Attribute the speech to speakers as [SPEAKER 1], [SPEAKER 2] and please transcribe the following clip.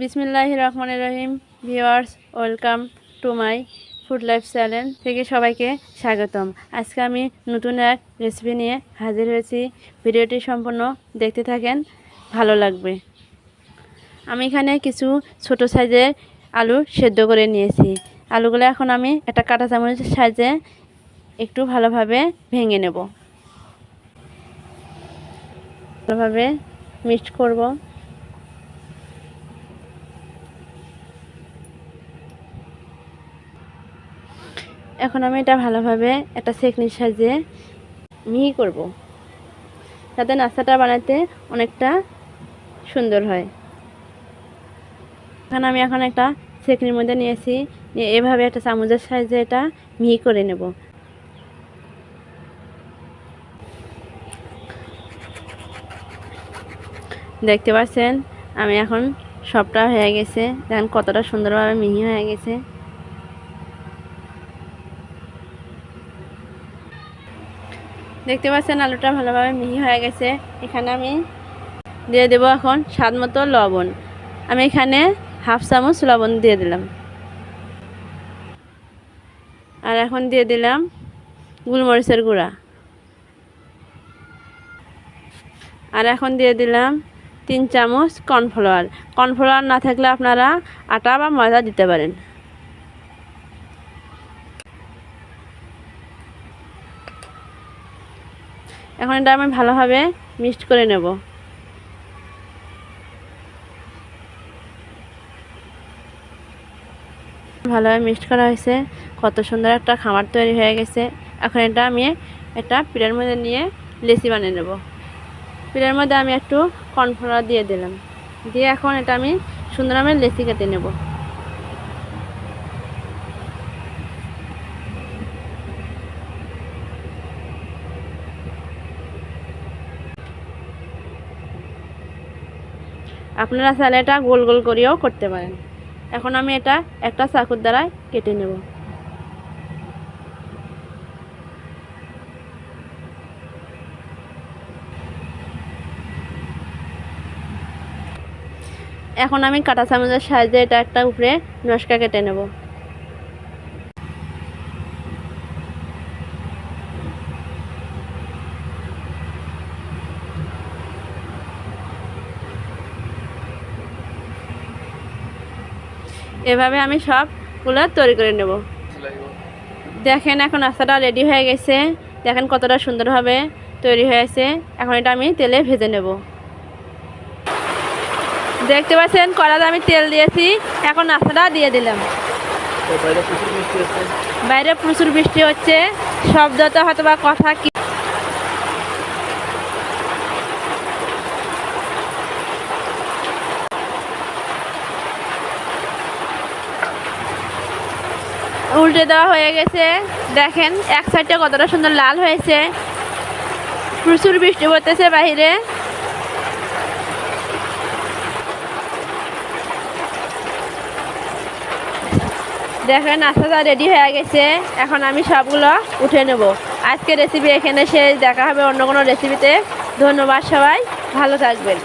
[SPEAKER 1] বিসমিল্লাহির রহমানির রহিম। Viewers, welcome to my food life channel থেকে সবাইকে স্বাগতম। আজকে আমি নতুন এক রেসিপি নিয়ে হাজির হয়েছি। ভিডিওটি সম্পূর্ণ দেখতে থাকেন, ভালো লাগবে। আমি এখানে কিছু ছোট সাইজের আলু সেদ্ধ করে নিয়েছি। আলুগুলো এখন আমি একটা কাঁটা চামচের সাহায্যে একটু ভালোভাবে ভেঙে নেব। ভালোভাবে মিক্সড করব। এখন আমি এটা ভালোভাবে একটা ছেঁকনির সাহায্যে মিহি করব, যাতে নাস্তাটা বানাতে অনেকটা সুন্দর হয়। আমি এখন একটা ছেঁকনির মধ্যে নিয়েছি, নিয়ে এভাবে একটা চামচের সাহায্যে এটা মিহি করে নেব। দেখতে পাচ্ছেন আমি এখন সবটা হয়ে গেছে, দেখেন কতটা সুন্দরভাবে মিহি হয়ে গেছে। দেখতে পাচ্ছেন আলুটা ভালোভাবে মিহি হয়ে গেছে। এখানে আমি দিয়ে দেব এখন স্বাদ মতো লবণ। আমি এখানে হাফ চামচ লবণ দিয়ে দিলাম। আর এখন দিয়ে দিলাম গোলমরিচের গুঁড়া। আর এখন দিয়ে দিলাম 3 চামচ কর্নফ্লাওয়ার। কর্নফ্লাওয়ার না থাকলে আপনারা আটা বা ময়দা দিতে পারেন। এখন এটা আমি ভালোভাবে মিক্সড করে নেব। ভালোভাবে মিক্সড করা হয়েছে, কত সুন্দর একটা খাবার তৈরি হয়ে গেছে। এখন এটা আমি একটা প্লেটের মধ্যে নিয়ে লেচি বানিয়ে নেব। প্লেটের মধ্যে আমি একটু কর্নফ্লাওয়ার দিয়ে দিলাম, দিয়ে এখন এটা আমি সুন্দরভাবে লেচি কেটে নেব। আপনারা চাইলে এটা গোল গোল করেও করতে পারেন। এখন আমি এটা একটা চাকুর দ্বারা কেটে নেব। এখন আমি কাঁটা চামচের সাহায্যে এটা একটা উপরে নকশা কেটে নেব। এভাবে আমি সবগুলো তৈরি করে নেব। দেখেন এখন নাস্তাটা রেডি হয়ে গেছে। দেখেন কতটা সুন্দরভাবে তৈরি হয়েছে। এখন এটা আমি তেলে ভেজে নেব। দেখতে পাচ্ছেন কড়াতে আমি তেল দিয়েছি। এখন নাস্তাটা দিয়ে দিলাম। বাইরে প্রচুর বৃষ্টি হচ্ছে, শব্দটা হয়তো বা কথা কি উল্টে দেওয়া হয়ে গেছে। দেখেন এক সাইডটা কতটা সুন্দর লাল হয়েছে। প্রচুর বৃষ্টি পড়তেছে বাইরে। দেখেন নাস্তাটা রেডি হয়ে গেছে। এখন আমি সবগুলো উঠে নেব। আজকের রেসিপি এখানে শেষ। দেখা হবে অন্য কোনো রেসিপিতে। ধন্যবাদ, সবাই ভালো থাকবেন।